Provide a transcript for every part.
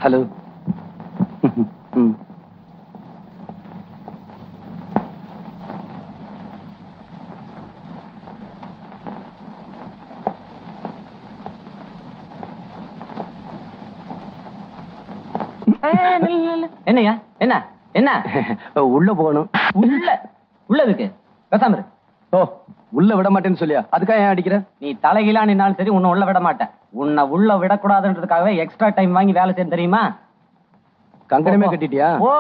Hello. என்னையா என்ன என்ன உள்ள போகணும். உள்ளதுக்கு பேசாம இரு. ஓ, உள்ள விட மாட்டேன்னு சொல்லியா? அதுக்காக ஏன் அடிக்கிற? நீ தலைகீழா நின்னாலும் சரி உன்னை உள்ள விட மாட்டேன். உன்னை உள்ள விடக்கூடாதுன்றதுக்காகவே எக்ஸ்ட்ரா டைம் வாங்கி வேலை செய்ய தெரியுமா? கங்கணமே கட்டிட்டியா? ஓ.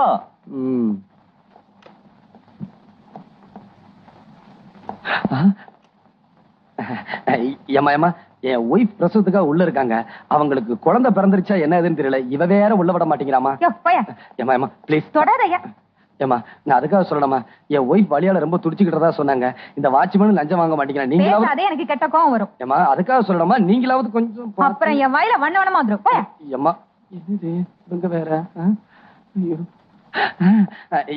ஏமா ஏமா, என் ஒய்ஃப் பிரசவத்துக்காக உள்ள இருக்காங்க. அவங்களுக்கு குழந்தை பிறந்துருச்சா என்ன ஏதுன்னு தெரியல. இவ வேற உள்ள விட மாட்டேங்கிறாமா. ஏமா ஏமா ப்ளீஸ் தொடாதயா. ஏமா நான் அதுக்காக சொல்லணுமா, என் ஒய்ஃப் வழியால ரொம்ப துடிச்சுக்கிட்டதா சொன்னாங்க. இந்த வாட்ச்மேன் லஞ்சம் வாங்க மாட்டேங்கிறேன். நீங்களாவது அதே எனக்கு கெட்ட கோவம் வரும். ஏமா அதுக்காக சொல்லணுமா, நீங்களாவது கொஞ்சம் அப்புறம் என் வாயில வண்ணவனமா வந்துரும். ஏமா இது இவங்க வேற. ஐயோ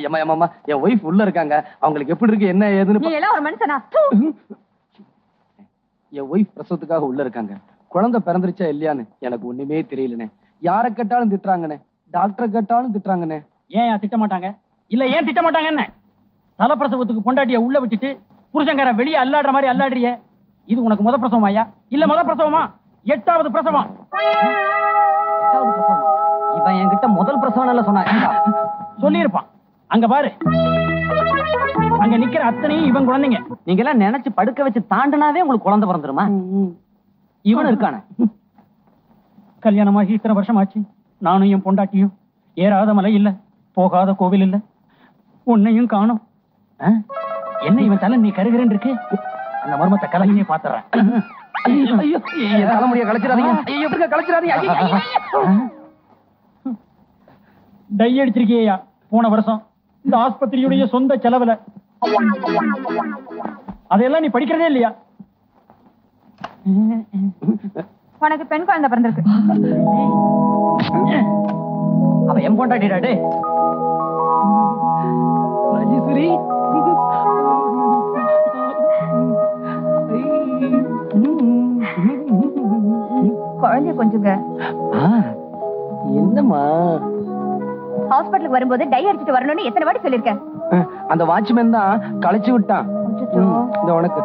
ஏமா ஏமாமா, என் ஒய்ஃப் உள்ள இருக்காங்க. அவங்களுக்கு எப்படி இருக்கு என்ன ஏதுன்னு. நீ எல்லாம் ஒரு மனுஷனா? என் ஒய்ஃப் பிரசவத்துக்காக உள்ள இருக்காங்க. குழந்தை பிறந்துருச்சா இல்லையான்னு எனக்கு ஒண்ணுமே தெரியலனே. யாரை கேட்டாலும் திட்டுறாங்கண்ணே, டாக்டரை கேட்டாலும் திட்டுறாங்கண்ணே. ஏன் திட்ட மாட்டாங்க? இல்ல ஏன் திட்ட மாட்டாங்க? என்ன தலப்பிரசவத்துக்கு பொண்டாட்டிய உள்ள விட்டுட்டு புருஷங்கார வெளியே அல்லாடுற மாதிரி அல்லாடுறிய. இது உனக்கு முத பிரசவம் ஐயா? இல்ல முத பிரசவமா? 8வது பிரசவம். இவன் என்கிட்ட முதல் பிரசவம் சொன்னா சொல்லியிருப்பான். அங்க பாரு, அங்க நிக்கிற அத்தனையும் இவன் குழந்தைங்க. நீங்க எல்லாம் நினைச்சு படுக்க வச்சு தாண்டினாவே உங்களுக்கு குழந்தை பிறந்துருமா? இவன் இருக்கான. கல்யாணமாகி இத்தனை வருஷம் ஆச்சு. நானும் என் பொண்டாட்டியும் ஏறாத மலை இல்ல, போகாத கோவில் இல்ல, உன்னையும் காணும். என்ன இவன் தலை நீ கருகிறேன் இருக்கு. அந்த மர்மத்தை கலங்கினே பாத்துறேன். தலைமுடிய கலைச்சிடாதீங்க. டை அடிச்சிருக்கியா போன வருஷம் இந்த ஆஸ்பத்திரியுடைய சொந்த செலவுல. அதெல்லாம் நீ படிக்கிறதே இல்லையா? உனக்கு பெண் குழந்தை பிறந்திருக்கு. அவ என் பொண்டாட்டிடாடே. ராஜேஸ்வரி, குழந்தைய கொஞ்சங்க. என்னம்மா ஹாஸ்பிட்டலுக்கு வரும்போது டை அடிச்சிட்டு வரணும்னு எத்தனை வாட்டி சொல்லிருக்கேன். அந்த வாட்ச்மேன் தான் களைச்சு விட்டான். இந்த உனக்கு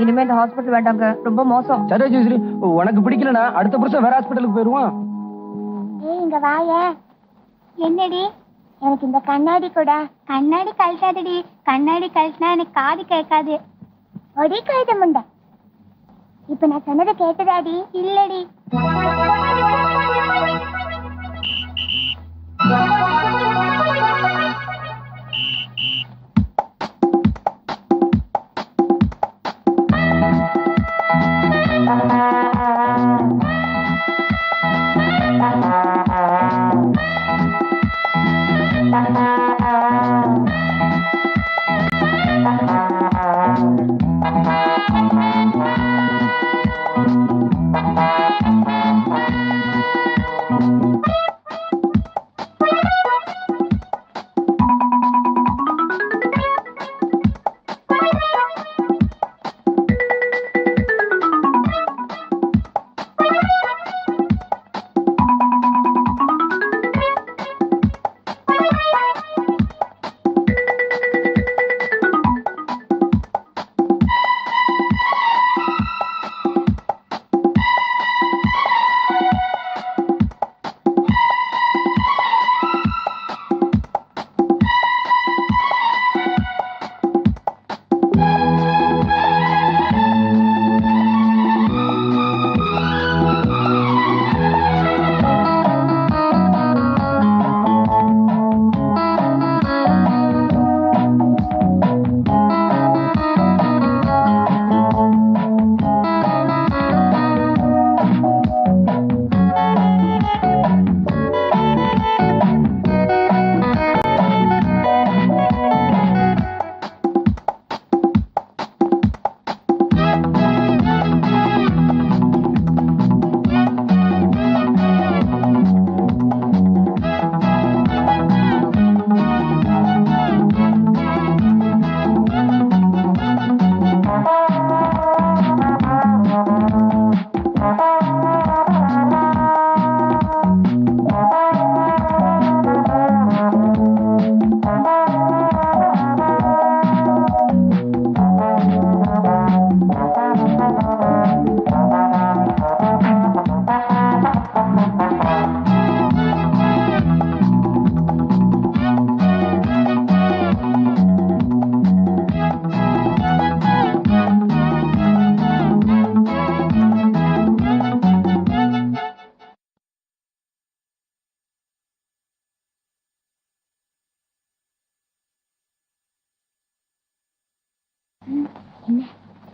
இனிமே இந்த ஹாஸ்பிட்டல் வேண்டாங்க, ரொம்ப மோசம். சரி சரி, உனக்கு பிடிக்கலனா அடுத்த புருஷன் வேற ஹாஸ்பிட்டலுக்கு போயிருவான். இங்க வாய. என்னடி எனக்கு இந்த கண்ணாடி கூட. கண்ணாடி கழட்டாதடி. கண்ணாடி கழட்டினா எனக்கு காது கேட்காது. ஒரே கழுத முண்டை. இப்ப நான் சொன்னதை கேட்டதாடி? இல்லடி.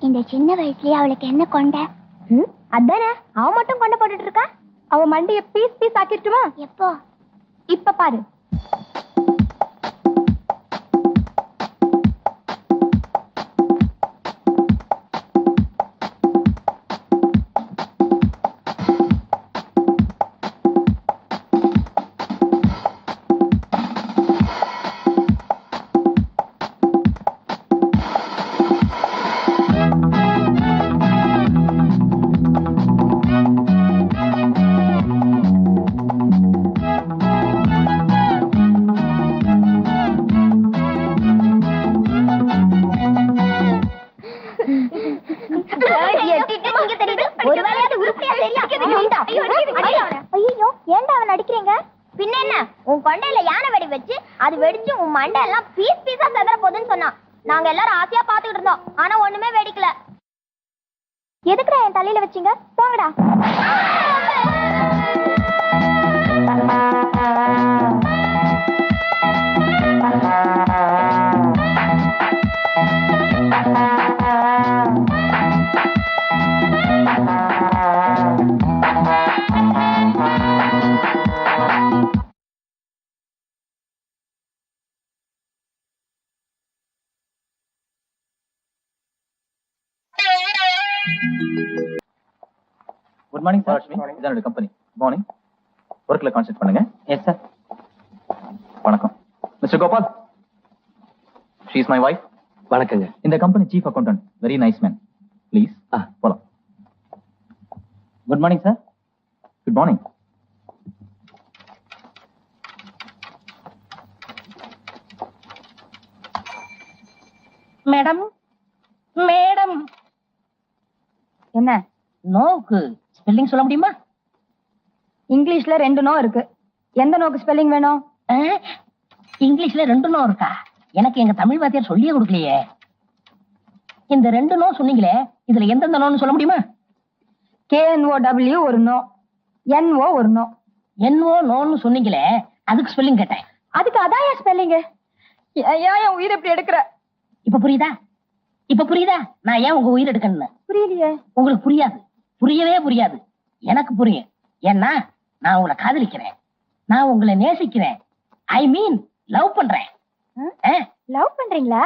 இந்த சின்ன வயசுலயே அவளுக்கு என்ன கொண்ட? அதானே அவ மட்டும் கொண்ட போட்டுட்டு இருக்கா. அவ மண்டைய பீஸ் பீஸ் ஆக்கிட்டுமா? எப்போ? இப்ப பாரு. ஏன்டா அவன் அடிக்கிறீங்க? பின்ன என்ன, உன் கொண்டையில யானை வெடி வச்சு அது வெடிச்சு உன் மண்டை எல்லாம் பீஸ் பீஸா செதற போகுதுன்னு சொன்னான். நாங்க எல்லாரும் ஆசையா பாத்துக்கிட்டு இருந்தோம். ஆனா ஒண்ணுமே வெடிக்கல. எதுக்குடா என் தலையில வச்சீங்க? போங்கடா. Good morning sir. இதான் என்னோட கம்பெனி. Good morning. ஒர்க்ல கான்சென்ட்ரேட் பண்ணுங்க. Yes sir. வணக்கம் mister Gopal. She is my wife. வணக்கங்க. இந்த company chief accountant. Very nice man. Please போலாம். Good morning sir. Good morning. Madam madam என்ன நோக்கு ஸ்பெல்லிங் சொல்ல முடியுமா? இங்கிலீஷ்ல 2 நோ இருக்கு. எந்த நோக்கு ஸ்பெல்லிங் வேணும்? இங்கிலீஷ்ல 2 நோ இருக்கா? எனக்கு எங்க தமிழ் வாத்தியார் சொல்லியே கொடுக்கலையே. இந்த 2 நோ சொன்னீங்களே, இதுல எந்தெந்த நோன்னு சொல்ல முடியுமா? KNOW ஒரு நோ, NO ஒரு நோ. NO நோன்னு சொன்னீங்களே, அதுக்கு ஸ்பெல்லிங் கேட்டேன். அதுக்கு அதான் ஸ்பெல்லிங். ஏன் உயிர் எப்படி எடுக்கிற? இப்ப புரியுதா? இப்ப புரியுதா நான் ஏன் உங்க உயிர் எடுக்கணும்னு? புரியலையே. உங்களுக்கு புரியாது, புரியவே புரியாது. எனக்கு புரியும். ஏன்னா நான் உங்களை காதலிக்கிறேன், நான் உங்களை நேசிக்கிறேன். ஐ மீன் லவ் பண்றேன். லவ் பண்றீங்களா?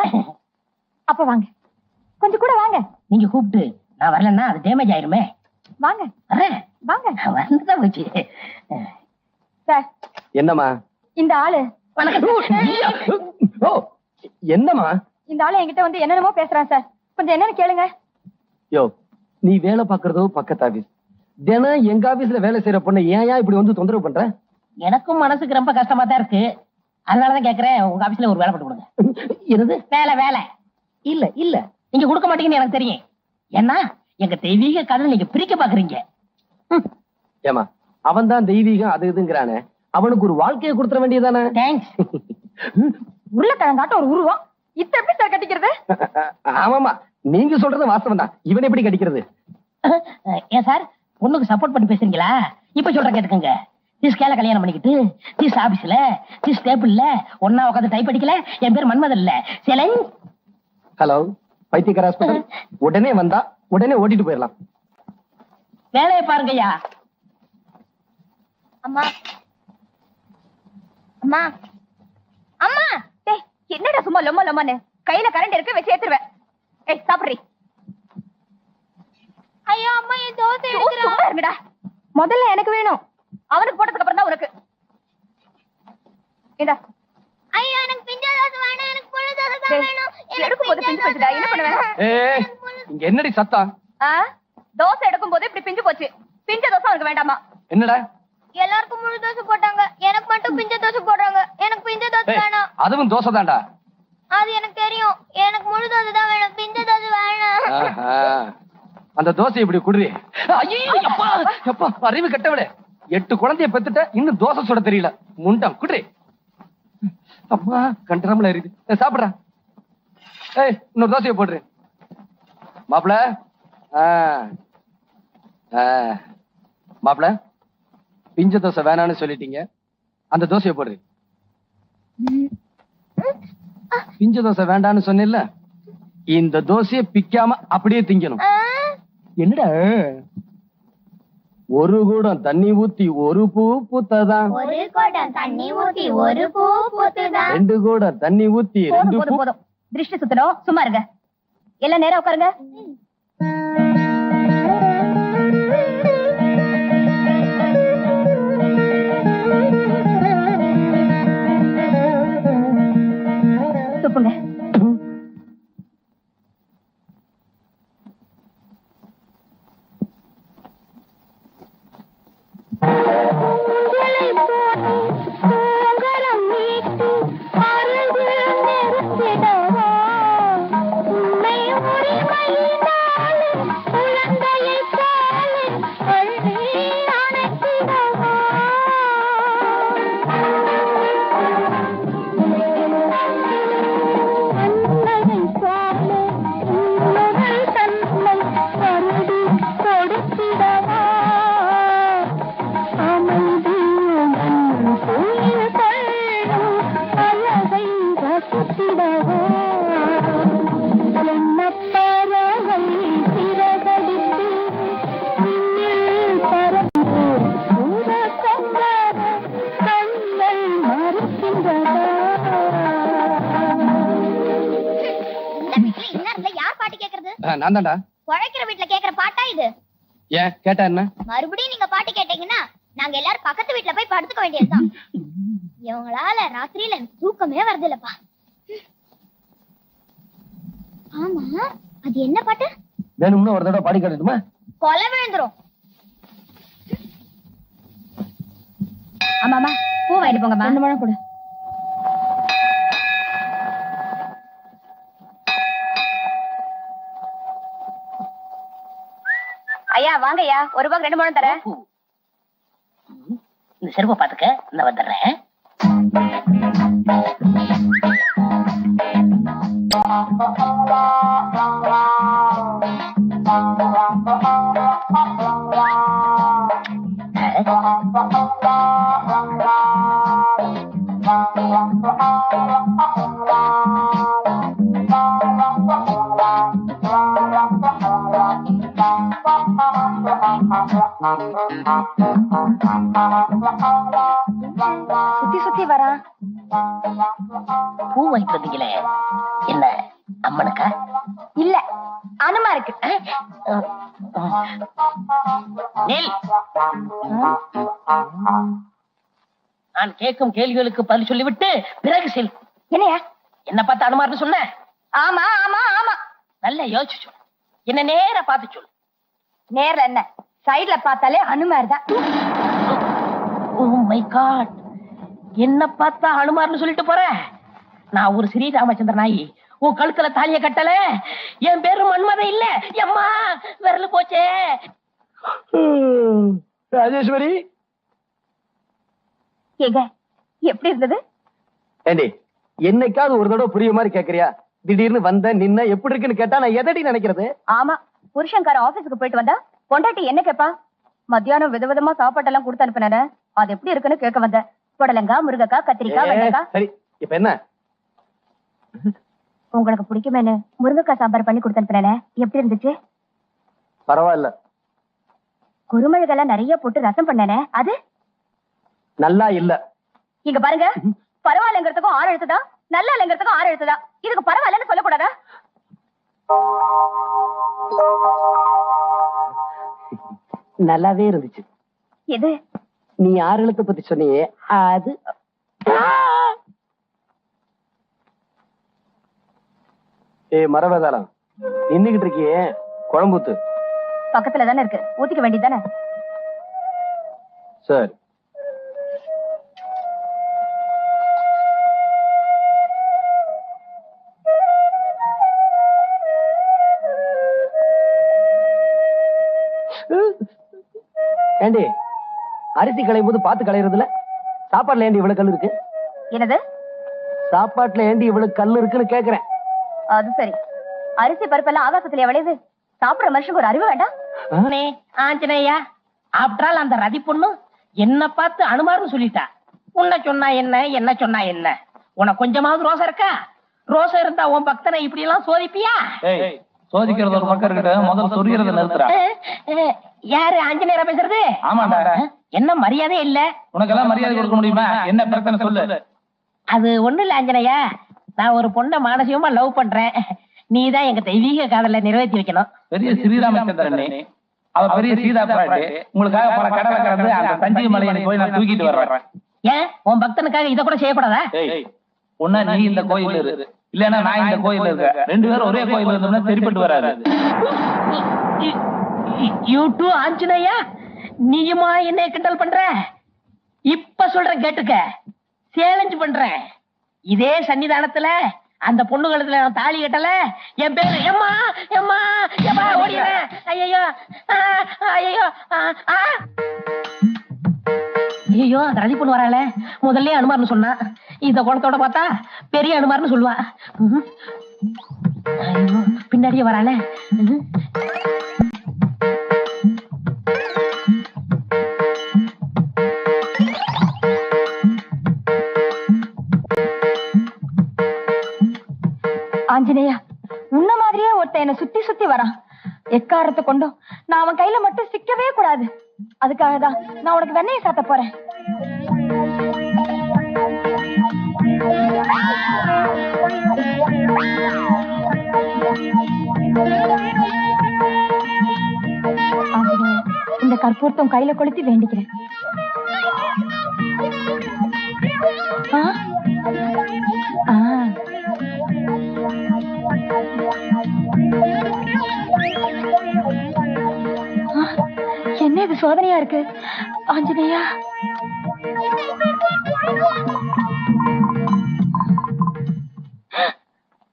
அப்ப வாங்க, கொஞ்சம் கூட வாங்க. நீங்க கூப்பிட்டு நான் வரலன்னா அது டேமேஜ் ஆயிருமே. வாங்க வாங்க. வந்துதான் போச்சு. சார். என்னம்மா இந்த ஆளு ஓ என்னம்மா? இந்த ஆளு என்கிட்ட வந்து என்னென்னமோ பேசுறான் சார். கொஞ்சம் என்னன்னு கேளுங்க. யோ, நீ வேலை பாக்குறதோ பக்கத்து ஆபீஸ். தினம் எங்க ஆபீஸ்ல வேலை செய்யற பொண்ணு ஏன் இப்படி வந்து தொந்தரவு பண்ற? எனக்கும் மனசுக்கு ரொம்ப கஷ்டமா தான் இருக்கு. அதனாலதான் கேக்குறேன், உங்க ஆபீஸ்ல ஒரு வேலை போட்டு கொடுங்க. என்னது வேலை? வேலை இல்ல இல்ல, நீங்க கொடுக்க மாட்டீங்கன்னு எனக்கு தெரியும். ஏன்னா எங்க தெய்வீக கதை நீங்க பிரிக்க பாக்குறீங்க. ஏமா, அவன் தான் தெய்வீகம் அது இதுங்கிறானே, அவனுக்கு ஒரு வாழ்க்கையை கொடுத்துட வேண்டியதானே? தேங்க்ஸ். உருளைக்கிழங்காட்ட ஒரு உருவம் இத்த எப்படி சார் கட்டிக்கிறது? ஆமாமா, நீங்க சொல்றது வாஸ்தவம் தான். இவன் எப்படி கடிக்கிறது? ஏன் சார் பொண்ணுக்கு சப்போர்ட் பண்ணி பேசுறீங்களா? இப்ப சொல்ற கேட்டுக்கங்க. திஸ் கேல கல்யாணம் பண்ணிக்கிட்டு திஸ் ஆபீஸ்ல திஸ் டேபிள்ல ஒன்னா உட்காந்து டைப் அடிக்கல. என் பேர் மன்மதன் இல்ல, சேலன். ஹலோ, பைத்தியக்கார ஹாஸ்பிடல். உடனே வந்தா உடனே ஓட்டிட்டு போயிடலாம். வேலையை பாருங்கய்யா. அம்மா அம்மா அம்மா. டேய், என்னடா சும்மா லொம்ம லொம்மன்னு கையில கரண்ட் இருக்கு, வச்சு ஏத்துருவேன். ஏய் சாப்பிடுறீ. ஐயோ அம்மா, என் தோசை எடுக்குறா. இருங்கடா, முதல்ல எனக்கு வேணும். அவனுக்கு போட்டதுக்கு அப்புறம் தான் உனக்கு. இந்தா. ஐயோ எனக்கு பிஞ்ச தோசை வேணும், எனக்கு புழு தோசை தான் வேணும். எடுக்கும் போது பிஞ்சு போச்சுடா, என்ன பண்ணுவேன்? ஏய், இங்க என்னடி சத்தம்? தோசை எடுக்கும் போது இப்படி பிஞ்சு போச்சு. பிஞ்ச தோசை அவனுக்கு வேண்டாமா? என்னடா? எல்லாருக்கும் முழு தோசை போட்டாங்க, எனக்கு மட்டும் பிஞ்ச தோசை போடுறாங்க. எனக்கு பிஞ்ச தோசை வேணும். அதுவும் தோசை தான்டா. அது எனக்கு தெரியும், எனக்கு முழு தோசை தான் வேணும், பிஞ்ச தோசை வேணும். அந்த தோசை இப்படி குடுறி. ஐயோ அப்பா அப்பா, அறிவு கட்டவளே. 8 குழந்தைய பெத்துட்ட, இன்னும் தோசை சுட தெரியல. முண்டம் குடுறி. அப்பா கண்டராமல எரியுது. சாப்பிடுறா. ஏய், இன்னொரு தோசையை போடுற மாப்பிள. மாப்பிள, பிஞ்ச தோசை வேணான்னு சொல்லிட்டீங்க, அந்த தோசையை போடுற. பிஞ்ச தோசை வேண்டான்னு சொன்னில்ல, இந்த தோசையை பிக்காம அப்படியே திங்கணும். என்னடா ஒரு கூடம் தண்ணி ஊத்தி ஒரு பூ பூத்ததான், ஒரு குடம் தண்ணி ஊத்தி ஒரு பூ பூத்துதான். 2 கூடம் தண்ணி ஊத்தி 2 பூ. போதும் திருஷ்டி சுத்தணும், சும்மா இருங்க. எல்லாம் நேரா உட்காருங்க. துப்புங்க. நான் தான்டா. உழைக்கிற வீட்டுல கேக்குற பாட்டா இது? ஏன் கேட்டா என்ன? மறுபடியும் நீங்க பாட்டு கேட்டீங்கன்னா நாங்க எல்லாரும் பக்கத்து வீட்டுல போய் படுத்துக்க வேண்டியதுதான். இவங்களால ராத்திரியில எனக்கு தூக்கமே வருது இல்லப்பா. ஆமா, அது என்ன பாட்டு? வேணும்னு ஒரு தடவை பாடி காட்டட்டுமா? கொலை விழுந்துரும். ஆமாமா, பூ வாங்கிட்டு போங்கம்மா. 2 முழம் கொடு. ஐயா வாங்கய்யா, 1 ரூபாய்க்கு 2 முழம் தரேன். இந்த செருப்பை பாத்துக்க, நான் வந்துடுறேன். சுத்தி சுத்தி வரா. பூ வாங்கிட்டு வந்தீங்களே, என்ன அம்மனுக்கா? இல்ல, அனுமா இருக்கு. நெல். நான் கேட்கும் கேள்விகளுக்கு பதில் சொல்லிவிட்டு பிறகு செல். என்னையா? என்ன பார்த்து அனுமார்னு சொன்ன? ஆமா ஆமா ஆமா. நல்லா யோசிச்சு சொல்லு. என்ன நேரா பார்த்து சொல்லு. நேர்ல என்ன, சைடுல பார்த்தாலே அனுமார் தான். ஓ மை காட், என்ன பார்த்தா அனுமார்னு சொல்லிட்டு போற? நான் ஒரு ஸ்ரீராமச்சந்திர நாயி, உன் கழுத்துல தாலிய கட்டல. என் பேரு மன்மத இல்ல. எம்மா விரல போச்சே. ராஜேஸ்வரி, ஏங்க எப்படி இருந்தது? ஏண்டி என்னைக்காவது ஒரு தடவை புரிய மாதிரி கேக்குறியா? திடீர்னு வந்த நின்ன எப்படி இருக்குன்னு கேட்டா நான் எதடி நினைக்கிறது? ஆமா, புருஷன்கார ஆபீஸ்க்கு போயிட்டு வந்தா பொண்டாட்டி என்ன கேப்பா? மத்தியானம் விதவிதமா சாப்பாட்டெல்லாம் கொடுத்து அனுப்பினானே, அது எப்படி இருக்குன்னு கேட்க வந்த. புடலங்காய், முருங்கக்காய், கத்திரிக்காய், வெண்டைக்காய். சரி, இப்ப என்ன? உங்களுக்கு பிடிக்குமேனு முருங்கக்காய் சாம்பார் பண்ணி கொடுத்து அனுப்பினானே, எப்படி இருந்துச்சு? பரவாயில்ல. குருமிளகெல்லாம் நிறைய போட்டு ரசம் பண்ணானே, அது நல்லா இல்ல. இங்க பாருங்க, பரவாயில்லங்கிறதுக்கும் 6 எழுத்துதா, நல்லா இல்லங்கிறதுக்கும் 6 எழுத்துதா. இதுக்கு பரவாயில்லன்னு சொல்லக்கூடாதா? நல்லாவே இருந்துச்சு. எது? நீ 6 எழுத்தை பத்தி சொன்னியே அது. மரவேதாளம் நின்னுகிட்டு இருக்கியே, குழம்புத்து பக்கத்துல தானே இருக்கு, ஊத்திக்க வேண்டியதானே? சரி. ஏண்டி அரிசி களையும் போது பார்த்து களையறதுல சாப்பாட்டுல ஏண்டி இவ்வளவு கல் இருக்கு? என்னது? சாப்பாட்டுல ஏண்டி இவ்வளவு கல் இருக்குன்னு கேக்குறேன். அது சரி, அரிசி பருப்பெல்லாம் ஆகாசத்துல விளையுது. சாப்பிடுற மனுஷனுக்கு ஒரு அறிவு வேண்டாம்? ஆஞ்சநேயா, ஆஃப்டர் ஆல் அந்த ரதி பொண்ணு என்ன பார்த்து அனுமார்னு சொல்லிட்டா. உன்ன சொன்னா என்ன, என்ன சொன்னா என்ன? உனக்கு கொஞ்சமாவது ரோசம் இருக்கா? ரோசா இருந்தா உன் பக்தனை இப்படி எல்லாம் சோதிப்பியா? ஏய், சோதிக்கிறது ஒரு பக்கம் இருக்கட்டும், முதல்ல சொரியறத நிறுத்துறா. யாரு ஆஞ்சநேயரா பேசுறது? ஆமாடா. என்ன மரியாதை இல்ல? உனக்கெல்லாம் மரியாதை கொடுக்க முடியுமா? என்ன பிரச்சனை சொல்லு. அது ஒண்ணு இல்ல ஆஞ்சநேயா, நான் ஒரு பொண்ணை மானசீகமா லவ் பண்றேன். நீதான் எங்க தெய்வீக காதலை நிறைவேற்றி வைக்கணும். பெரிய ஸ்ரீராமச்சந்திரன், அவ பெரிய சீதா பிராட்டி, உங்களுக்காக பல கடலை கடந்து அந்த சஞ்சீவி மலையை போய் நான் தூக்கிட்டு வர்றேன். ஏன் உன் பக்தனுக்காக இத கூட செய்யப்படாதா? ஒன்னா நீ இந்த கோயில் இரு, இல்லன்னா நான் இந்த கோயில் இருக்கேன். ரெண்டு பேரும் ஒரே கோயில் இருந்தோம்னா சரிப்பட்டு வராது. யூ டூ ஆஞ்சநேயா, நீயுமா என்ன கிண்டல் பண்ற? இப்ப சொல்றேன் கேட்டுக்க, சேலஞ்ச் பண்றேன். இதே சன்னிதானத்துல அந்த பொண்ணு கழுத்துல நான் தாலி கட்டல, என் பேரு எம்மா எம்மா எம்மா ஓடிடுறேன். ஐயோ ஐயோ ஐயோ, அந்த ரதி பொண்ணு வரால, முதல்ல அனுமார்னு சொன்னா, இந்த குணத்தோட பார்த்தா பெரிய அனுமார்னு சொல்லுவா. ஐயோ, பின்னாடியே வரால. ஆஞ்சநேயா, உன்ன மாதிரியே ஒருத்த என்ன சுத்தி சுத்தி வரான். எக்காரத்தை கொண்டும் நான் அவன் கையில மட்டும் சிக்கவே கூடாது. அதுக்காக தான் நான் உனக்கு வெண்ணையை சாத்த போறேன். இந்த கற்பூரத்தம் கையில கொளுத்தி வேண்டிக்கிறேன். என்ன இது சோதனையா இருக்கு ஆஞ்சநேயா?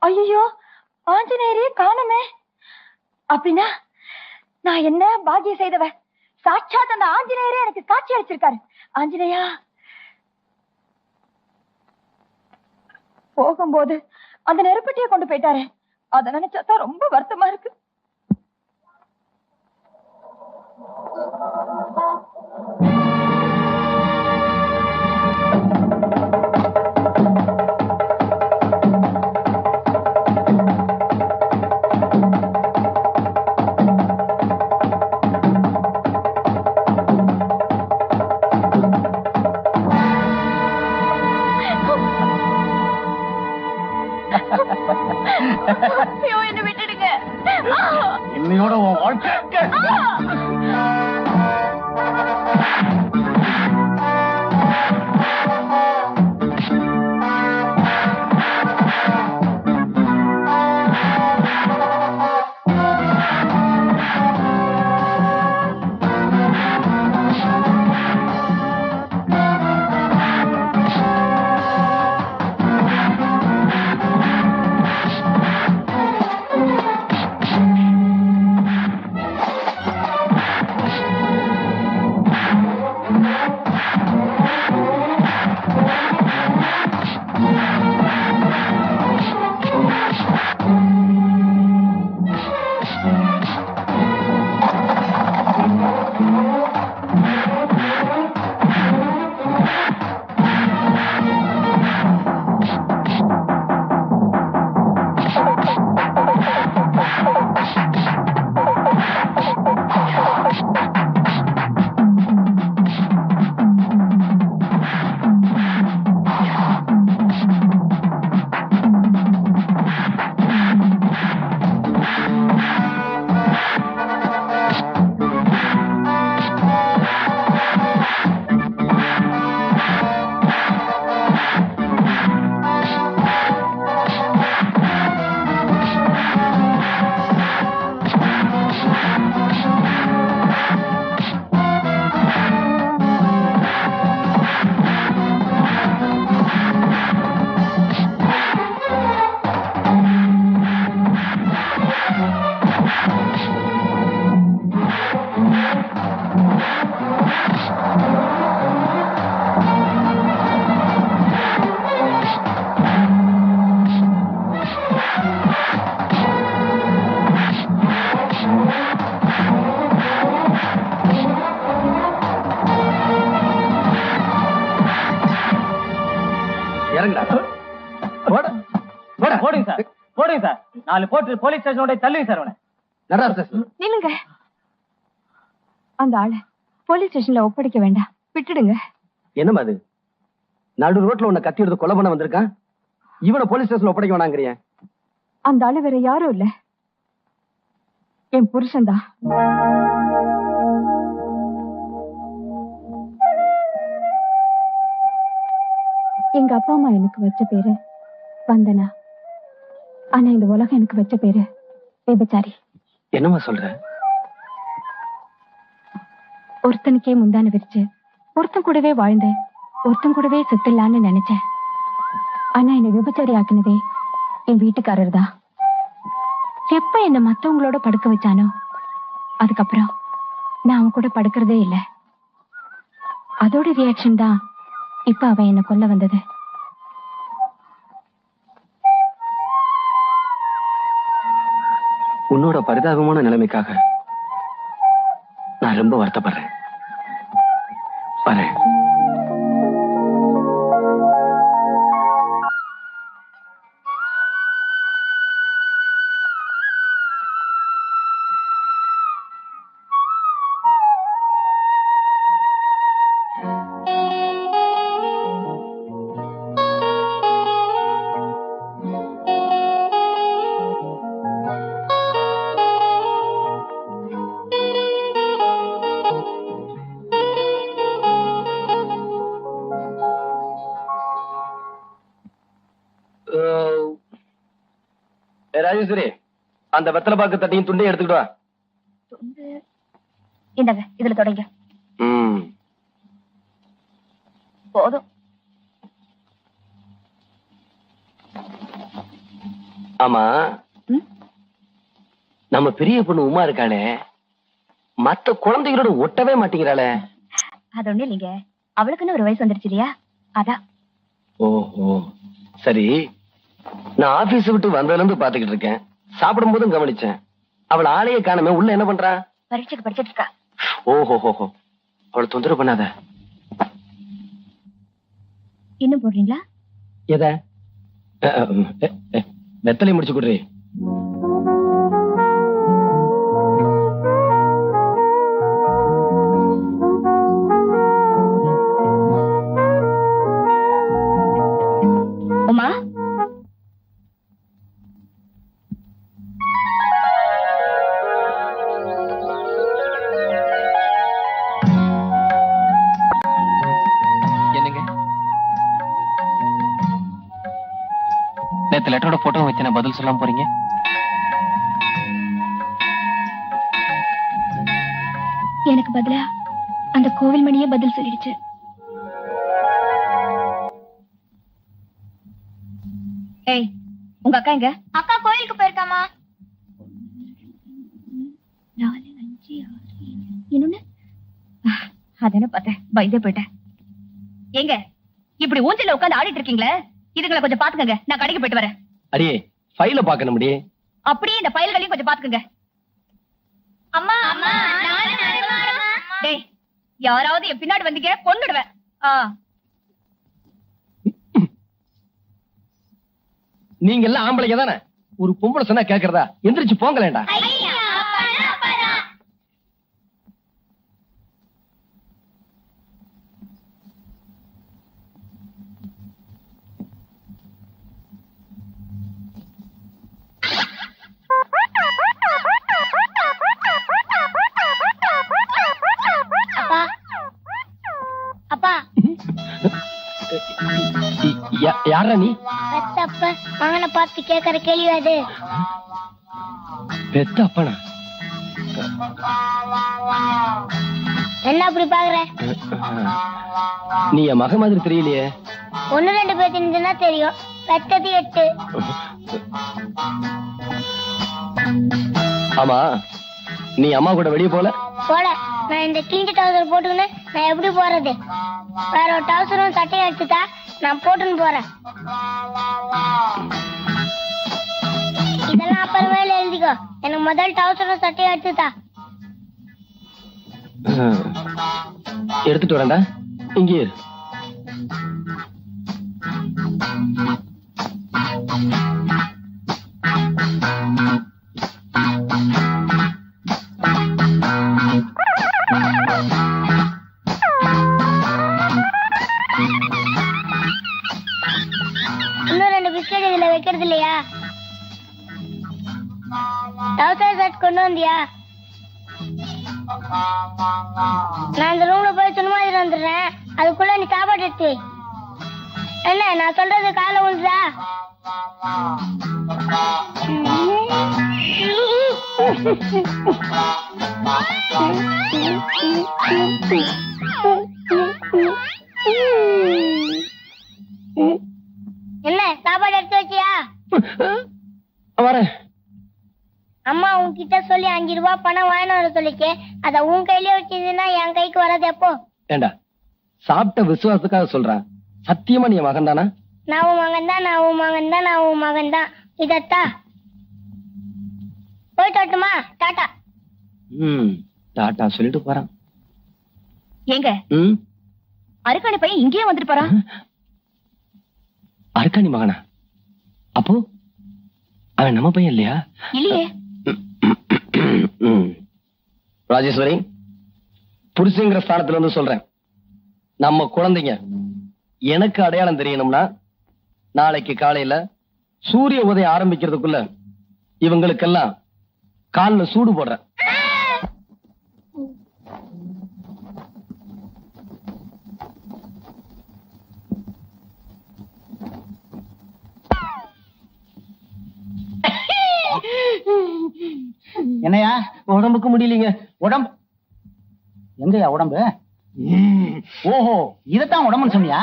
ஐயோ, ஆஞ்சநேயரே காணுமே. அப்படின்னா நான் என்ன பாக்கியம் செய்தவ? சாட்சாத் அந்த ஆஞ்சநேயரே எனக்கு காட்சி அளிச்சிருக்காரு. ஆஞ்சநேயா, போகும்போது அந்த நெருப்பட்டியை கொண்டு போயிட்டாரு. அத நினைச்சாதான் ரொம்ப வருத்தமா இருக்கு. என்ன விட்டுடுங்க. இன்னையோட உன் வாழ்க்கை 4 போட்டு போலீஸ் ஸ்டேஷனோட தள்ளுங்க சார் அவனை. நடராஜ் நில்லுங்க. அந்த ஆளை போலீஸ் ஸ்டேஷன்ல ஒப்படைக்க வேண்டாம், விட்டுடுங்க. என்னமா அது? நடு ரோட்ல உன்னை கத்தி எடுத்து கொலை பண்ண வந்திருக்கான். இவனை போலீஸ் ஸ்டேஷன்ல ஒப்படைக்க வேணாங்கிறிய? அந்த ஆளு வேற யாரும் இல்ல, என் புருஷன்தான். எங்க அப்பா அம்மா எனக்கு வச்ச பேரு வந்தனா. ஆனா இந்த உலகம் எனக்கு வச்ச பேரு விபச்சாரி. என்னமா சொல்ற? ஒருத்தனுக்கே முந்தான விரிச்சு ஒருத்தன் கூடவே வாழ்ந்தேன், ஒருத்தன் கூடவே செத்துலான்னு நினைச்சேன். ஆனா என்னை விபச்சாரி ஆக்குனதே என் வீட்டுக்காரர் தான். எப்ப என்ன மத்தவங்களோட படுக்க வச்சானோ அதுக்கப்புறம் நான் அவன் கூட படுக்கிறதே இல்லை. அதோட ரியாக்ஷன் தான் இப்ப அவன் என்ன கொல்ல வந்தது. உன்னோட பரிதாபமான நிலைமைக்காக நான் ரொம்ப வருத்தப்படுறேன். வரேன். ராஜேஸ்வரி, அந்த வெத்தலை பாக்கு தட்டியும் துண்டையும் எடுத்துக்கிட்டு வா. இந்தாங்க, இதுல தொடங்க. போதும். ஆமா, நம்ம பெரிய பொண்ணு உமா இருக்காளே, மத்த குழந்தைகளோட ஒட்டவே மாட்டேங்கிறாளே. அது ஒண்ணு இல்லைங்க, அவளுக்குன்னு ஒரு வயசு வந்துருச்சு இல்லையா, அதான். ஓஹோ, சரி. நான் ஆபீஸ் விட்டு வந்ததுல இருந்து பாத்துக்கிட்டு இருக்கேன். சாப்பிடும் போதும் கவனிச்சேன். அவள் ஆளையே காணமே. உள்ள என்ன பண்றா? பரீட்சைக்கு படிச்சிட்டு இருக்கா. ஓஹோ, அவளை தொந்தரவு பண்ணாத. இன்னும் போடுறீங்களா? எத? வெத்தலை முடிச்சு கொடுறீ. உமா, என்னங்க நேத்து லெட்டரோட போட்டோ வச்சு பதில் சொல்லாம போறீங்க? எனக்கு பதிலா அந்த கோவில் மணியே பதில் சொல்லிடுச்சு. ஏய், உங்க அக்கா எங்க? அக்கா கோயிலுக்கு போயிருக்காமா. 4, 5, 6, இன்னொன்னு அதானே பார்த்தேன், பயந்தே போயிட்டேன். எங்க இப்படி ஊஞ்சல்ல உட்காந்து ஆடிட்டு இருக்கீங்களே, இதுங்களை கொஞ்சம் பாத்துக்கங்க, நான் கடைக்கு போயிட்டு வரேன். அடியே, ஃபைல பாக்கணும் முடியே. அப்படியே இந்த ஃபைல்களையும் கொஞ்சம் பாத்துக்கங்க. அம்மா அம்மா நானும் வரேன். டேய், யாராவது என் பின்னாடி வந்தீங்க கொன்னுடுவேன். நீங்க எல்லாம் ஆம்பளைங்க தானே, ஒரு பொம்பளை சொன்னா கேக்குறதா? எந்திரிச்சு போங்களேண்டா. ஐயா அப்பா அப்பா. அப்பா யாரா நீ? அப்பா மகனை பார்த்து கேக்குற கேள்வி அது. பெத்த அப்பனா? என்ன அப்படி பாக்குற? நீ என் மக மாதிரி தெரியலையே. 1 2 பேர் தெரிஞ்சுன்னா தெரியும், பெத்தது 8. ஆமா, நீ அம்மா கூட வெளியே போல? போல. நான் இந்த கிழிஞ்ச டவுசர் போட்டுக்கின்னு நான் எப்படி போறது? வேற ஒரு டவுசரும் சட்டையும் எடுத்துட்டா நான் போட்டுன்னு போறேன். இதெல்லாம் அப்புறமேல எழுதிக்கோ. எனக்கு முதல் டவுசரும் சட்டையும் எடுத்துட்டா. எடுத்துட்டு வரேன்டா, இங்கே இரு. கொண்டு வந்தியா? நான் இந்த ரூம்ல போய் சும்மா வந்துடுறேன். அதுக்குள்ள நீ சாப்பாடு எடுத்து என்ன நான் சொல்றது காலை விழுதா? என்ன சாப்பாடு எடுத்து வச்சியா? வரேன். அம்மா உன்கிட்ட சொல்லி 5 ரூபாய் பணம் வாங்கின வர சொல்லிக்கே. அத உன் கையில வச்சதுன்னா என் கைக்கு வராது. எப்போ? ஏண்டா சாப்பிட்ட விசுவாசத்துக்காக சொல்றேன். சத்தியமா நீ மகன் தானா? நான் உன் மகன் தான், நான் உன் மகன் தான், நான் உன் மகன் தான். இதத்தா போயிட்டு வரட்டுமா? டாட்டா. டாட்டா சொல்லிட்டு போறான். ஏங்க அருக்காணி பையன் இங்கேயே வந்துட்டு போறான். அருக்காணி மகனா? அப்போ அவன் நம்ம பையன் இல்லையா? இல்லையே. ராஜேஸ்வரி, புருஷங்கிற ஸ்தானத்துல இருந்து சொல்றேன். நம்ம குழந்தைங்க எனக்கு அடையாளம் தெரியணும்னா நாளைக்கு காலையில சூரிய உதயம் ஆரம்பிக்கிறதுக்குள்ள இவங்களுக்கெல்லாம் கால்ல சூடு போடுறேன். என்னையா உடம்புக்கு முடியலீங்க. உடம்பு எங்கயா உடம்பு? ஓஹோ, இதத்தான் உடம்புன்னு சொன்னியா?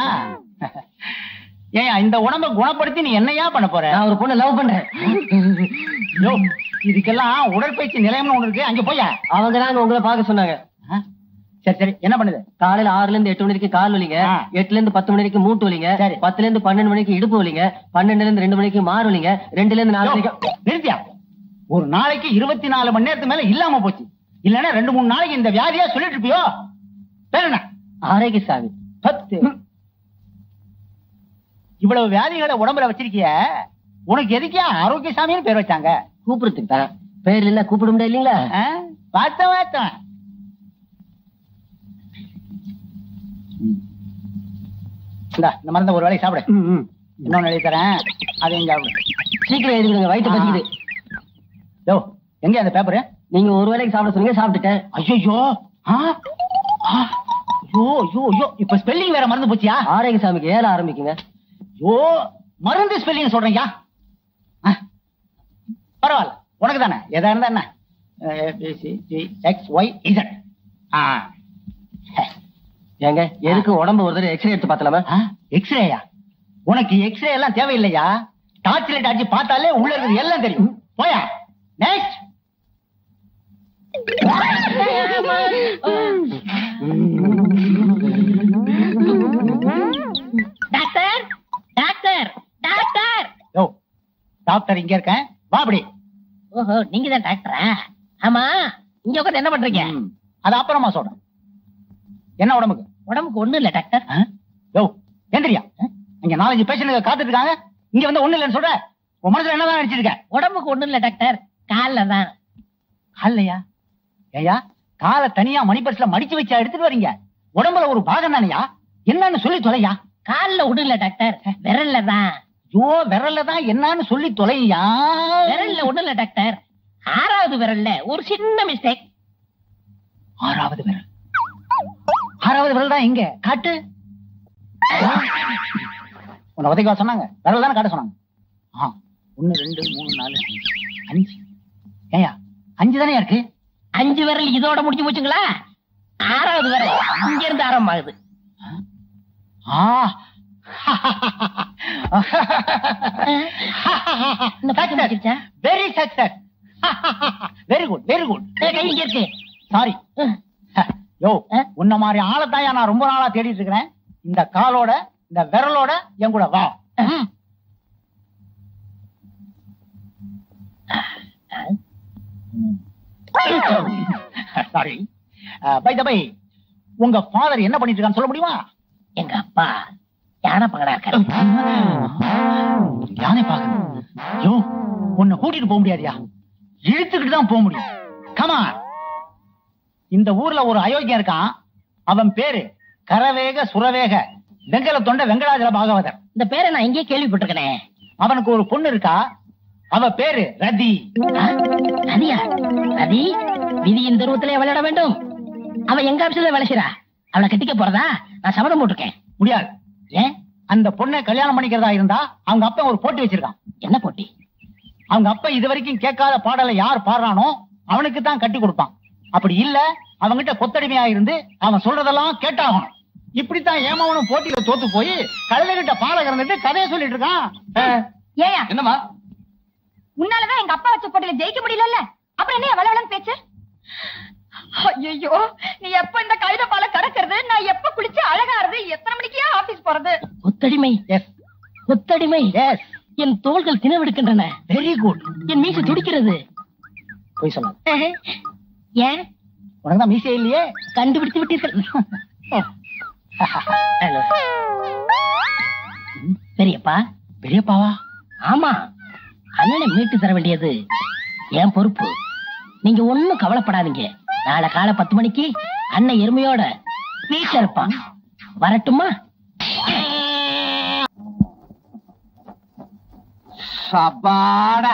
ஏயா இந்த உடம்ப குணப்படுத்தி நீ என்னையா பண்ண போற? நான் ஒரு பொண்ணை லவ் பண்றேன். யோ, இதுக்கெல்லாம் உடற்பயிற்சி நிலையம்னு ஒண்ணு இருக்கு, அங்க போயா. அவங்க தான் உங்களை பார்க்க சொன்னாங்க. சரி சரி, என்ன பண்ணுது? காலையில 6ல இருந்து 8 மணி வரைக்கும் கால் வலிங்க, 8ல இருந்து 10 மணி வரைக்கும் மூட்டு வலிங்க, 10ல இருந்து 12 மணிக்கு இடுப்பு வலிங்க, 12ல இருந்து 2 மணிக்கு மாறு வலிங்க, 2ல இருந்து 4 வரைக்கும். நிறுத்தியா? ஒரு நாளைக்கு 24 மணி நேரத்துக்கு மேல இல்லாம போச்சு. இல்லன்னா 2-3 நாளைக்கு இந்த வியாதியா சொல்லிட்டு இருப்பியோ? பேர் என்ன? ஆரோக்கியசாமி. 10. இவ்வளவு வியாதிகளை உடம்புல வச்சிருக்கிய, உனக்கு எதுக்கே ஆரோக்கியசாமின்னு பேர் வச்சாங்க? கூப்பிடுறதுக்கு தான். பேர் இல்ல கூப்பிட முடியாது இல்லீங்களா? பார்த்தேன். இந்த மருந்த ஒரு வேலைக்கு சாப்பிடு. இன்னொன்னு எழுதி தரேன், அதையும் சாப்பிடு. சீக்கிரம் எழுதுங்க, வயிற்று பசிக்குது. யோ, எங்க அந்த பேப்பரு? நீங்க ஒரு வேலைக்கு சாப்பிட சொன்னீங்க, சாப்பிட்டுட்டேன். ஐயோ, இப்ப ஸ்பெல்லிங் வேற மறந்து போச்சியா? ஆரோக்கியசாமிக்கு ஏற ஆரம்பிக்குங்க. ஓ, மருந்து ஸ்பெல்லிங் சொல்றீங்க. பரவாயில்ல, உனக்கு தானே எதா இருந்தா என்ன? XYZ. ஏங்க எதுக்கு உடம்பு ஒரு தடவை எக்ஸ்ரே எடுத்து பார்த்தலாமா? எக்ஸ்ரேயா? உனக்கு எக்ஸ்ரே எல்லாம் தேவையில்லையா? டார்ச் லைட் அடிச்சு பார்த்தாலே உள்ள இருக்கிறது எல்லாம் தெரியும். போயா. Next. Doctor doctor doctor. Yo, doctor இங்க இருக்கேன், வா அப்படி. ஓஹோ, நீங்க தான் டாக்டரா? ஆமா, இங்க உட்கார்ந்து என்ன பண்றீங்க? அது அப்புறமா சொல்றேன். என்ன உடம்புக்கு? உடம்புக்கு ஒண்ணும் இல்ல டாக்டர். யோ, எந்திரியா. இங்க 4-5 பேஷண்ட் காத்துட்டு இருக்காங்க, இங்க வந்து ஒண்ணு இல்லைன்னு சொல்ற. உன் மனசுல என்னதான் நினைச்சிருக்க? உடம்புக்கு ஒண்ணும் இல்ல டாக்டர், கால்ல தான். காலையா? ஏயா, காலை தனியா மணிப்பர்ஸ்ல மடிச்சு வச்சா எடுத்துட்டு வரீங்க? உடம்புல ஒரு பாகம் தானையா, என்னன்னு சொல்லி தொலையா. கால்ல ஒண்ணும் இல்ல டாக்டர், விரல்ல தான். ஐயோ, விரல்ல தான் என்னன்னு சொல்லி தொலையா. விரல்ல ஒண்ணும் இல்ல டாக்டர், 6வது விரல்ல ஒரு சின்ன மிஸ்டேக். 6வது விரல்? 6வது விரல் தான் எங்க? காட்டு. உன்னை உதைக்கவா சொன்னாங்க? விரல் தானே காட்ட சொன்னாங்க. 1 2 3 4 5. ஏயா 5 தானே இருக்கு? 5 விரல் இதோட முடிஞ்சு போச்சுங்களா? 6வது விரல் இங்க இருந்து ஆரம்பமாகுது. Very success. Very good, very good. கை இங்க இருக்கு. சாரி. யோ, உன்ன மாதிரி ஆளத்தாயா நான் ரொம்ப நாளா தேடிட்டு இருக்கிறேன். இந்த காலோட இந்த விரலோட என் கூட வா. சாரி. பை த பை, உங்க ஃபாதர் என்ன பண்ணிட்டு இருக்கான்னு சொல்ல முடியுமா? எங்க அப்பா யானை பகடா இருக்காரு. யானை பாக்கணும். யோ, உன்னை கூட்டிட்டு போக முடியாதியா, இழுத்துக்கிட்டு தான் போக முடியும். கமா. இந்த ஊர்ல ஒரு அயோக்கியம் இருக்கான், அவன் பேரு கரவேக சுரவேக வெங்கல தொண்ட வெங்கடாஜல பாகவதர். இந்த பேரை நான் எங்கேயே கேள்விப்பட்டிருக்கேன். அவனுக்கு ஒரு பொண்ணு இருக்கா, அவ பேரு ரதி. ரதியா? ரதி விதியின் துருவத்திலே விளையாட வேண்டும். அவ எங்க ஆபீஸ்ல வேலை செய்றா. அவளை கட்டிக்க போறதா நான் சபதம் போட்டிருக்கேன். முடியாது. ஏன்? அந்த பொண்ணை கல்யாணம் பண்ணிக்கிறதா இருந்தா அவங்க அப்பா ஒரு போட்டி வச்சிருக்கான். என்ன போட்டி? அவங்க அப்பா இது வரைக்கும் கேட்காத பாடலை யார் பாடுறானோ அவனுக்கு தான் கட்டி கொடுப்பான். அப்படி இல்ல அவங்கிட்ட கொத்தடிமையா இருந்து அவன் சொல்றதெல்லாம் கேட்டாகணும். இப்படித்தான் ஏமாவனும் போட்டியில தோத்து போய் கழுதைகிட்ட பாலை கறந்துட்டு கதையை சொல்லிட்டு இருக்கான். ஏயா என்னம்மா? உன்னாலதான் எங்க அப்பா வச்ச போட்டியில ஜெயிக்க முடியல. அப்புறம் என்ன வளவளன்னு பேச்சு? ஐயோ, நீ எப்ப இந்த கழுத பால கடக்கிறது, நான் எப்ப குளிச்சு அழகாறது, எத்தனை மணிக்கே ஆபீஸ் போறது? கொத்தடிமை. கொத்தடிமை. என் தோள்கள் தினவெடுக்கின்றன. Very good. என் மீசை துடிக்கிறது. போய் சொன்ன. ஏன்? உனக்குதான் மீசே இல்லையே. கண்டுபிடித்து விட்டீர்கள். பெரியப்பா. பெரியப்பாவா? ஆமா, அண்ணனை மீட்டு தர வேண்டியது என் பொறுப்பு. நீங்க ஒண்ணும் கவலைப்படாதீங்க. நாளை காலை 10 மணிக்கு அண்ணன் எருமையோட வீட்டுல இருப்பான். வரட்டுமா? சபாடா.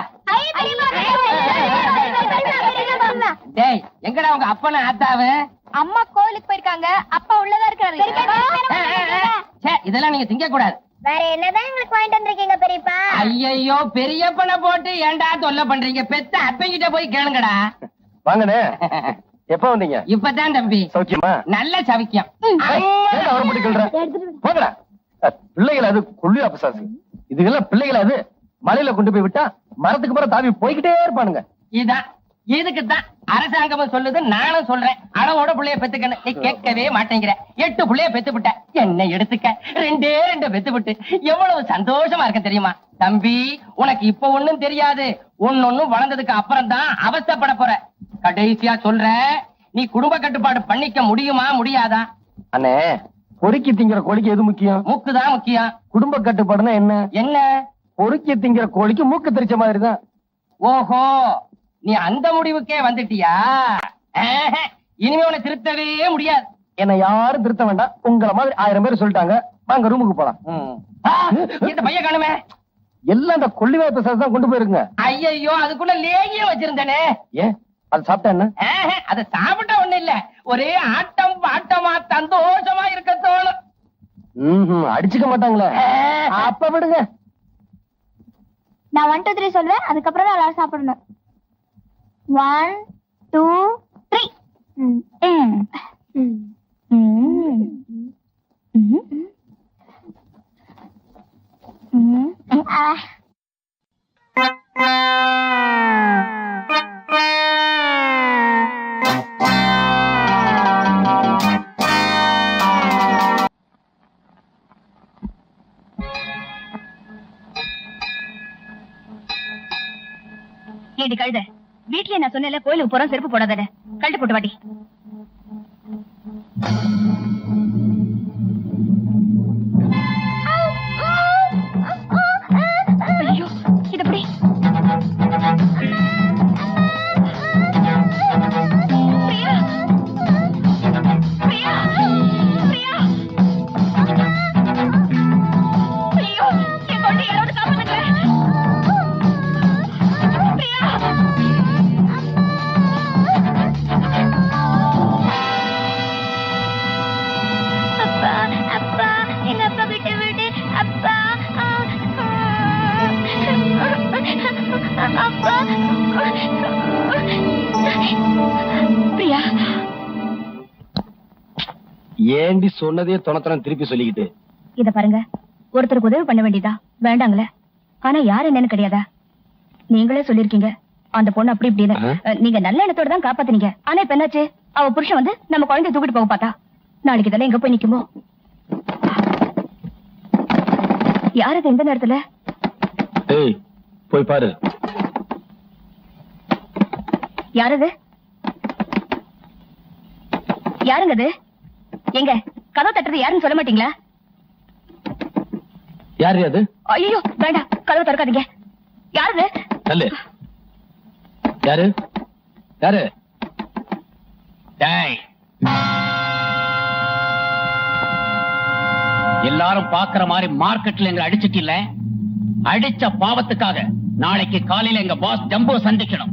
டேய், எங்கடா உங்க அப்பன ஆத்தாவே? அம்மா கோயிலுக்கு போயிருக்காங்க, அப்பா உள்ளதா இருக்காரு. இதெல்லாம் நீங்க திங்க கூடாது. வேற என்னதான் எங்களுக்கு வாங்கிட்டு வந்திருக்கீங்க பெரியப்பா? ஐயோ, பெரியப்பனை போட்டு ஏன்டா தொல்லை பண்றீங்க? பெத்த அப்பங்கிட்ட போய் கேளுங்கடா. வாங்கண்ணே. எப்ப வந்தீங்க? இப்பதான் தம்பி. சௌக்கியமா? நல்ல சவிக்கியம். போங்கடா. பிள்ளைகள் அது கொள்ளியா பிசாசு. இதுக்கெல்லாம் பிள்ளைகள் அது மலையில கொண்டு போய் விட்டா மரத்துக்கு மரம் தாவி போய்கிட்டே இருப்பானுங்க. இதான் இதுக்குதான் அரசாங்கமும் சொல்லுது, நானும் சொல்றேன். அளவோட புள்ளைய பெத்துக்கணும். நீ கேட்கவே மாட்டேங்கிற. 8 புள்ளைய பெத்து விட்ட. என்ன எடுத்துக்க 2 பெத்து விட்டு எவ்வளவு சந்தோஷமா இருக்க தெரியுமா தம்பி? உனக்கு இப்ப ஒண்ணும் தெரியாது. ஒன்னொன்னும் வளர்ந்ததுக்கு அப்புறம் தான் அவஸ்தைப்பட போற. கடைசியா சொல்ற, நீ குடும்ப கட்டுப்பாடு பண்ணிக்க முடியுமா முடியாதா? அண்ணே, பொறுக்கி திங்கிற கோழிக்கு எது முக்கியம்? மூக்குதான் முக்கியம். குடும்ப கட்டுப்பாடுனா என்ன? என்ன? பொறுக்கி திங்கிற கோழிக்கு மூக்கு தெரிச்ச மாதிரிதான். ஓஹோ, நீ அந்த முடிவுக்கே வந்துட்டியா? இனிமே உன்னை திருத்தவே முடியாது. என்ன யாரும் திருத்த வேண்டாம். உங்களை மாதிரி 1000 பேர் சொல்லிட்டாங்க. வாங்க ரூமுக்கு போலாம். இந்த பையன் காணுமே. எல்லாம் அந்த கொள்ளிவாய் பிசாசு தான் கொண்டு போயிருங்க. ஐயோ, அதுக்குள்ள லேகியம் வச்சிருந்தனே. ஏன் அது சாப்பிட்டா என்ன? அத சாப்பிட்டா ஒண்ணு இல்ல, ஒரே ஆட்டம் பாட்டமா சந்தோஷமா இருக்க தோணும். அடிச்சுக்க மாட்டாங்களே. அப்ப விடுங்க. நான் 1 2 3 சொல்வேன், அதுக்கப்புறம் தான் எல்லாரும் சாப்பிடணும். 1 2 3. ஏடி கழுத, வீட்லயே நான் சொன்னேன்ல கோயிலுக்கு போறோம், செருப்பு போடாத. கழட்டு போட்டு வாடி. ஐயோ, இது எப்படி? பிரியா, பிரியா, பிரியா. ஐயோ, என் கொண்டு யாராவது காப்பாத்துங்க. பிரியா. அப்பா, அப்பா, எங்க அப்பா விட்டு விடு. அப்பா, அப்பா. பிரியா, ஏண்டி சொன்னதே தொணத்தனம் திருப்பி சொல்லிக்கிட்டு? இத பாருங்க, ஒருத்தருக்கு உதவி பண்ண வேண்டியதா வேண்டாங்களே. ஆனா யார் என்னன்னு கிடையாதா? நீங்களே சொல்லிருக்கீங்க அந்த பொண்ணு அப்படி இப்படின்னு. நீங்க நல்ல எண்ணத்தோட தான் காப்பாத்துனீங்க. ஆனா இப்ப என்னாச்சு? அவ புருஷன் வந்து நம்ம குழந்தைய தூக்கிட்டு போக பார்த்தா. நாளைக்கு இதெல்லாம் எங்க போய் நிக்குமோ? யார் அது எந்த நேரத்துல? ஏய், போய் பாரு. யாரது? யாருங்க அது? எங்க கதவு தட்டுறது யாருன்னு சொல்ல மாட்டீங்களா? யாரு அது? ஐயோ வேண்டாம், கதவு திறக்காதீங்க. யாருது? சொல்லு. யாரு? யாரு? டேய், எல்லாரும் பாக்குற மாதிரி மார்க்கெட்ல எங்களை அடிச்சிட்டு இல்ல, அடிச்ச பாவத்துக்காக நாளைக்கு காலையில எங்க பாஸ் ஜம்போ சந்திக்கணும்.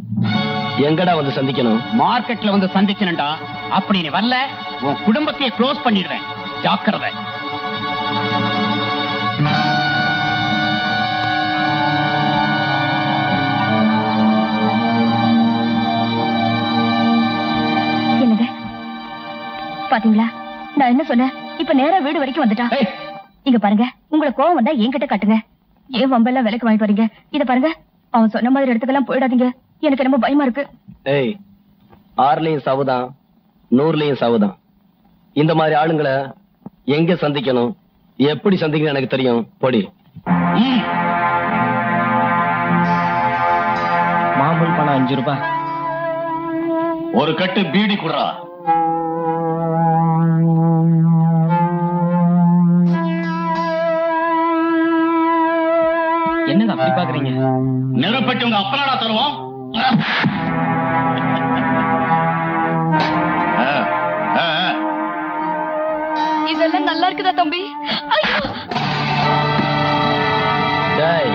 எங்கடா வந்து சந்திக்கணும்? மார்க்கெட்ல வந்து சந்திக்கணும்டா. அப்படி நீ வரல உன் குடும்பத்தையே க்ளோஸ் பண்ணிடுவேன். ஜாக்கிரதை. என்னங்க பாத்தீங்களா நான் என்ன சொன்னேன்? இப்ப நேரா வீடு வரைக்கும் வந்துட்டா. இங்க பாருங்க, உங்களை கோவம் வந்தா என்கிட்ட காட்டுங்க. ஏன் வம்பெல்லாம் விலைக்கு வாங்கிட்டு வரீங்க? இத பாருங்க, அவன் சொன்ன மாதிரி இடத்துக்கெல்லாம் போயிடாதீங்க. எனக்கு ரொம்ப பயமா இருக்கு. ஏய், 6லயும் சவுதான் 100லயும் சவுதான். இந்த மாதிரி ஆளுங்களை எங்க சந்திக்கணும், எப்படி சந்திக்கணும் எனக்கு தெரியும். பொடி மாமூல் பணம் 5 ரூபாய். ஒரு கட்டு பீடி குடுறா. என்னங்க அப்படி பாக்குறீங்க? நிறப்பட்டு உங்க அப்பனாடா தருவோம். இதெல்லாம் நல்லா இருக்குதா தம்பி? டேய்,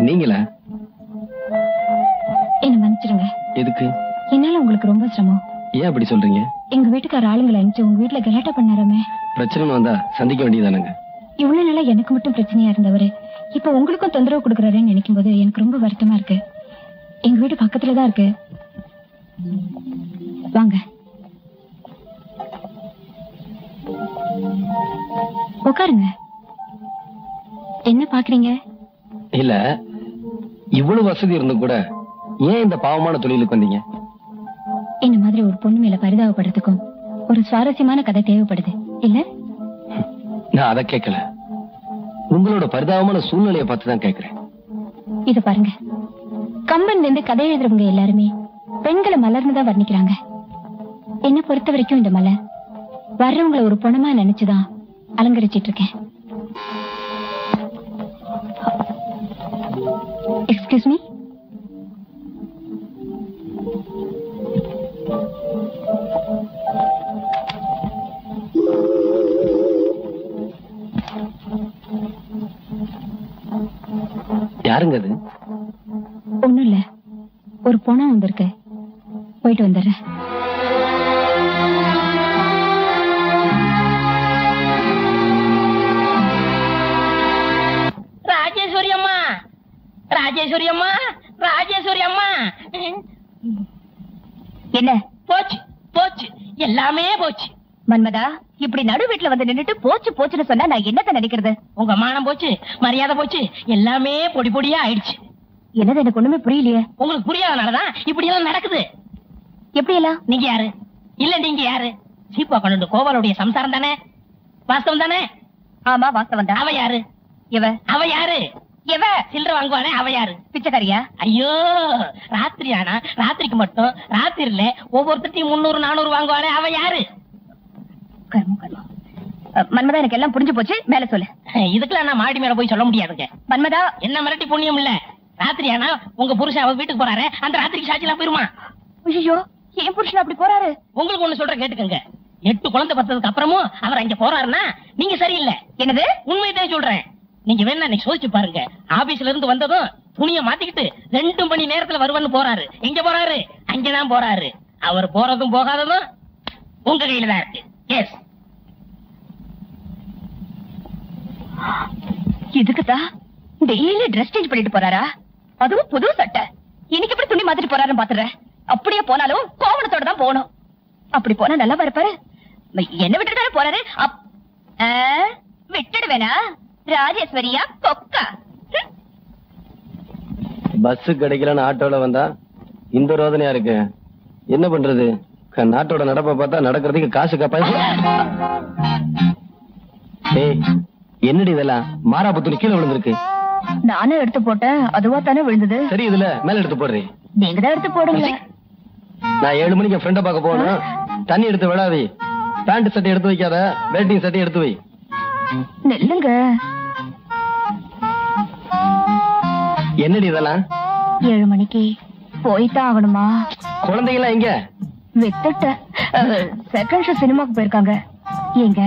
நீங்களா? என்ன மன்னிச்சிடுங்க. எதுக்கு? என்னால உங்களுக்கு ரொம்ப சிரமம். ஏன் அப்படி சொல்றீங்க? எங்க வீட்டுக்கார ஆளுங்களை அனுப்பிச்சு உங்க வீட்டுல கலாட்டா பண்ணாரமே. பிரச்சனை வந்தா சந்திக்க வேண்டியதானங்க. இவ்வளவு நாளா எனக்கு மட்டும் பிரச்சனையா இருந்தவரு இப்ப உங்களுக்கும் தொந்தரவு கொடுக்கறாருன்னு நினைக்கும் போது எனக்கு ரொம்ப வருத்தமா இருக்கு. எங்க வீடு பக்கத்துலதான் இருக்கு. வாங்க உட்காருங்க. என்ன பாக்குறீங்க? இல்ல, இவ்வளவு வசதி இருந்தும் கூட ஏன் இந்த பாவமான தொழிலுக்கு வந்தீங்க? இந்த மாதிரி ஒரு பொண்ணு மேல பரிதாபப்படுறதுக்கும் ஒரு சுவாரஸ்யமான கதை தேவைப்படுது இல்ல? நான் அதை கேட்கல, உங்களோட பரிதாபமான சூழ்நிலையை பார்த்து தான் கேட்கிறேன். இத பாருங்க, கம்பன்ல இருந்து கதை எழுதுறவங்க எல்லாருமே பெண்களை மலர்னுதான் வர்ணிக்கிறாங்க. என்ன பொறுத்த வரைக்கும் இந்த மலர் வர்றவங்களை ஒரு பொணமா நினைச்சுதான் அலங்கரிச்சிட்டு இருக்கேன். Excuse me. யாருங்க அது? போனா வந்திருக்க. போயிட்டு வந்துடுறேன். ராஜேஸ்வரி அம்மா, ராஜேஸ்வரி அம்மா, ராஜேஸ்வரி அம்மா. என்ன போச்சு போச்சு, எல்லாமே போச்சு. மன்மதா, இப்படி நடு வீட்டுல வந்து நின்னுட்டு போச்சு போச்சுன்னு சொன்னா நான் என்னத்த நினைக்கிறது? உங்க மானம் போச்சு, மரியாதை போச்சு, எல்லாமே பொடி பொடியா ஆயிடுச்சு. என்னது எனக்கு ஒண்ணுமே புரியலையே. உங்களுக்கு புரியாதனாலதான் இப்படி எல்லாம் நடக்குது. எப்படி எல்லாம்? நீங்க யாரு? இல்ல நீங்க யாரு? சீப்பா கொண்டு கோபாலுடைய சம்சாரம் தானே? வாஸ்தவம் தானே? ஆமா வாஸ்தவம் தான். அவ யாரு? இவ. அவ யாரு? இவ சில்லற வாங்குவானே அவ யாரு? பிச்சைக்காரியா? ஐயோ, ராத்திரி ஆனா ராத்திரிக்கு மட்டும் ராத்திரில ஒவ்வொருத்தையும் 300 400 வாங்குவானே அவ யாரு? கர்மம் கர்மம். மன்மதா, எனக்கு எல்லாம் புரிஞ்சு போச்சு. மேல சொல்லு. இதுக்கெல்லாம் நான் மாடி மேல போய் சொல்ல முடியாதுங்க. மன்மதா, என்ன மிரட்டி புண்ணியம் இல்ல. ராத்திரி ஆனா உங்க புருஷன் அவ வீட்டுக்கு போறாரு, அந்த ராத்திரிக்கு சாட்சி எல்லாம் போயிருமா? ஐயோ, ஏன் புருஷன் அப்படி போறாரு? உங்களுக்கு ஒண்ணு சொல்ற கேட்டுக்கங்க. 8 குழந்தை பத்ததுக்கு அப்புறமும் அவர் அங்க போறாருன்னா நீங்க சரியில்லை. என்னது? உண்மைதான் சொல்றேன். நீங்க வேணா நீங்க சோதிச்சு பாருங்க. ஆபீஸ்ல இருந்து வந்ததும் துணியை மாத்திக்கிட்டு 2 மணி நேரத்துல வருவன்னு போறாரு. எங்க போறாரு? அங்கதான் போறாரு. அவர் போறதும் போகாததும் உங்க கையில தான் இருக்கு. எஸ். இதுக்குதான் டெய்லி ட்ரெஸ் சேஞ்ச் பண்ணிட்டு போறாரா? அதுவும் புது சட்டை. இன்னைக்கு எப்படி துணி மாத்திட்டு போறாருன்னு பாத்துறேன். அப்படியே போனாலும் கோவணத்தோட தான் போகணும். அப்படி போனா நல்லா இருப்பாரு. என்ன விட்டுட்டு போறாரு? விட்டுடுவேனா? ராஜேஸ்வரியா கொக்கா? பஸ் கிடைக்கலன்னு ஆட்டோல வந்தா இந்த ரோதனையா இருக்கு. என்ன பண்றது? நாட்டோட நடப்ப பார்த்தா நடக்கிறதுக்கு காசு கப்பாய். ஏய், என்னடி இதெல்லாம்? மாறாப்பு துணி கீழே விழுந்திருக்கு. நானும் எடுத்து போட்டேன், அதுவா தானே விழுந்தது. சரி, இதுல மேல எடுத்து போடுறேன். நீங்க தான் எடுத்து போடுங்க. நான் 7 மணிக்கு என் ஃப்ரெண்ட பார்க்க போகணும். தண்ணி எடுத்து விடாதே. பேண்ட் சட்டை எடுத்து வைக்காத, வேட்டிங் சட்டை எடுத்து வை. நெல்லுங்க. என்னடி இதெல்லாம்? 7 மணிக்கு போய்தான் ஆகணுமா? குழந்தைங்களா எங்க? வித்துட்ட. செகண்ட் ஷோ சினிமாக்கு போயிருக்காங்க. எங்க?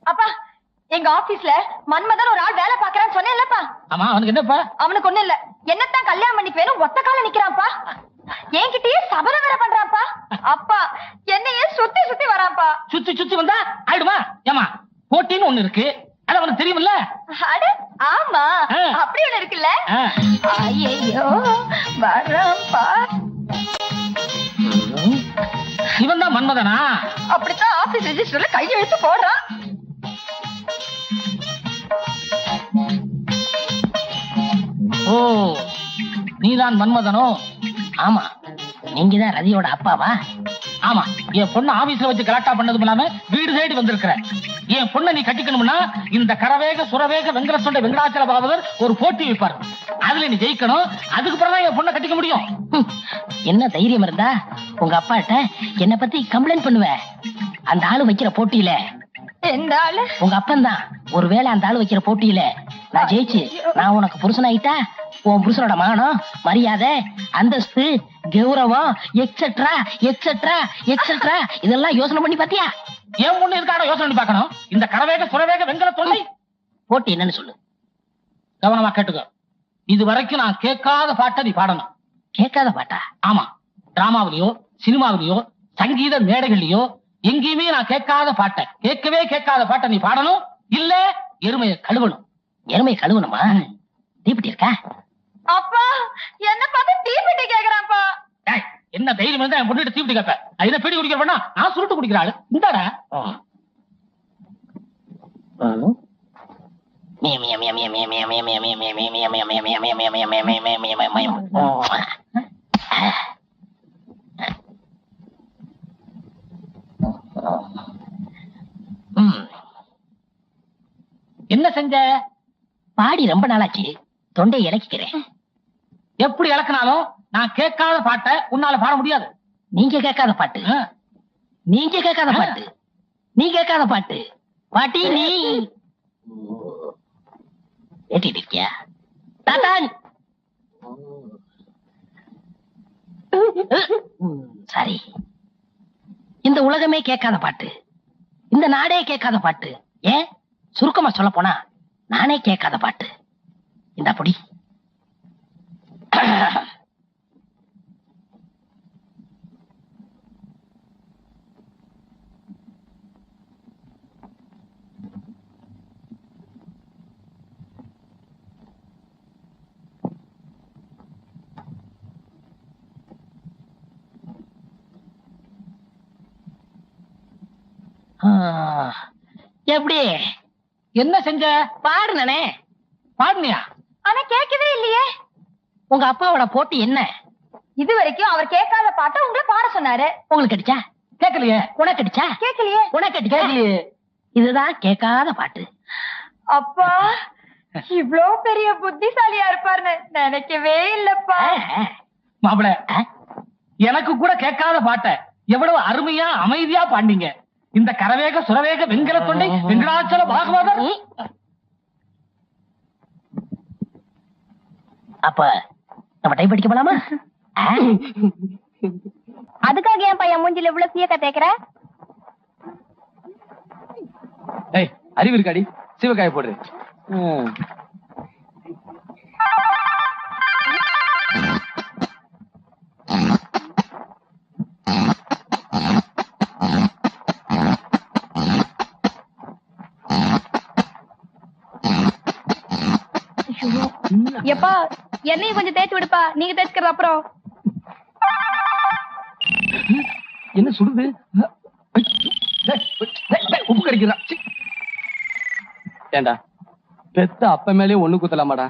அப்பா எங்க ஆபீஸ்ல மன்மதன் ஒரு ஆள் வேலை பாக்குறான்னு சொன்னேன்லப்பா. ஆமா, அவனுக்கு என்னப்பா? அவனுக்கு ஒண்ணு இல்ல, என்னத்தான் கல்யாணம் பண்ணிக்குவேன்னு ஒத்த கால நிக்கிறான்ப்பா. என்கிட்டயே சபர வேற பண்றான்ப்பா. அப்பா என்னையே சுத்தி சுத்தி வரான்ப்பா. சுத்தி சுத்தி வந்தா ஆயிடுமா? ஏமா போட்டின்னு ஒண்ணு இருக்கு, அது அவனுக்கு தெரியுமில்ல? அட ஆமா, அப்படி ஒண்ணு இருக்குல்ல. ஐயோ வரான்ப்பா. இவன் தான் மன்மதனா? அப்படித்தான் ஆபீஸ் ரெஜிஸ்டர்ல கையெழுத்து போடுறான். ஓ, நீதான் மன்மதனோ? ஆமா, நீங்க தான் ரதியோட அப்பாவா? ஆமா, என் பொண்ணு ஆபீஸ்ல வச்சு கலாட்டா பண்ணதும் இல்லாம வீடு தேடி வந்திருக்கிற. என் பொண்ணை நீ கட்டிக்கணும்னா இந்த கரவேக சுரவேக வெங்கட சொண்டை வெங்கடாச்சல பாகவதர் ஒரு போட்டி வைப்பார். அதுல நீ ஜெயிக்கணும். அதுக்கு பிறகு என் பொண்ணை கட்டிக்க முடியும். என்ன தைரியம் இருந்தா உங்க அப்பாட்ட என்ன பத்தி கம்ப்ளைண்ட் பண்ணுவ? அந்த ஆளு வைக்கிற போட்டியில எந்த ஆளு? உங்க அப்பன் தான். ஒருவேளை அந்த ஆளு வைக்கிற போட்டியில நான் ஜெயிச்சு நான் உனக்கு புருஷனாயிட்டா உன் புருஷனோட மானம், மரியாதை, அந்தஸ்து, கௌரவம் எக்ஸெட்ரா எக்ஸெட்ரா எக்ஸெட்ரா இதெல்லாம் யோசனை பண்ணி பாத்தியா? என் பொண்ணு இருக்கான யோசனை பண்ணி பார்க்கணும். இந்த கரவேக சுரவேக வெங்கல தொல்லை போட்டி என்னன்னு சொல்லு. கவனமா கேட்டுக்க. இது வரைக்கும் நான் கேட்காத பாட்டை நீ பாடணும். கேட்காத பாட்டா? ஆமா, டிராமாவிலயோ சினிமாவிலயோ சங்கீத மேடைகள்லயோ எங்கேயுமே நான் கேட்காத பாட்டை, கேட்கவே கேட்காத பாட்டை நீ பாடணும். இல்ல எருமையை கழுவணும். எருமையை கழுவணுமா? தீப்பிட்டி இருக்கா? அப்பா என்ன பார்த்து தீப்பிட்டி கேக்குறான்ப்பா. என்ன தைரியம் இருந்தா என் பொண்ணுகிட்ட தீப்பிட்டி கேட்ப? இதை பீடி குடிக்கிறா? நான் சுருட்டு குடிக்கிறாள். இந்தாடா. என்ன செஞ்ச? பாடி ரொம்ப நாளாச்சு, தொண்டை இலக்கிக்கிறேன். எப்படி இலக்கினாலும் நான் கேட்காத பாட்டை உன்னால பாட முடியாது. நீங்க கேட்காத பாட்டு, நீங்க கேட்காத பாட்டு, நீ கேட்காத பாட்டு. பாட்டி நீ ஏட்டிட்டு இருக்கியா? தாத்தான் சரி, இந்த உலகமே கேட்காத பாட்டு, இந்த நாடே கேட்காத பாட்டு, ஏன் சுருக்கமா சொல்ல போனா நானே கேட்காத பாட்டு. இந்த அப்படி எப்படி என்ன செஞ்ச? பாடுனே. பாடுனியா? ஆனா கேட்கவே இல்லையே. உங்க அப்பாவோட போட்டி என்ன? இது வரைக்கும் அவர் கேட்காத பாட்டை உங்களை பாட சொன்னாரு. உங்களுக்கு அடிச்சா? கேட்கலையே. உனக்கு அடிச்சா? கேட்கலையே. உனக்கு அடிச்சா? இதுதான் கேட்காத பாட்டு. அப்பா இவ்ளோ பெரிய புத்திசாலியா இருப்பாருன்னு நினைக்கவே இல்லப்பா. மாப்பிள, எனக்கு கூட கேட்காத பாட்டை எவ்வளவு அருமையா அமைதியா பாண்டிங்க. இந்த கரவேக சுரவேக வெங்கல தொண்டை வெங்கடாச்சல பாகவதர். அப்ப நம்ம டைப் அடிக்க போலாமா? அதுக்காக ஏன் பையன் மூஞ்சில இவ்வளவு சீயக்கா தேய்க்கிற? அறிவு இருக்காடி, சிவகாய போடுற. எப்பா என்னையும் கொஞ்சம் தேய்ச்சி விடுப்பா, நீங்க தேய்ச்சிக்கிறது அப்புறம். என்ன சுடுது? உப்பு கறிக்கிறான். ஏண்டா பெத்த அப்ப மேலே ஒண்ணு குத்தலாமாடா?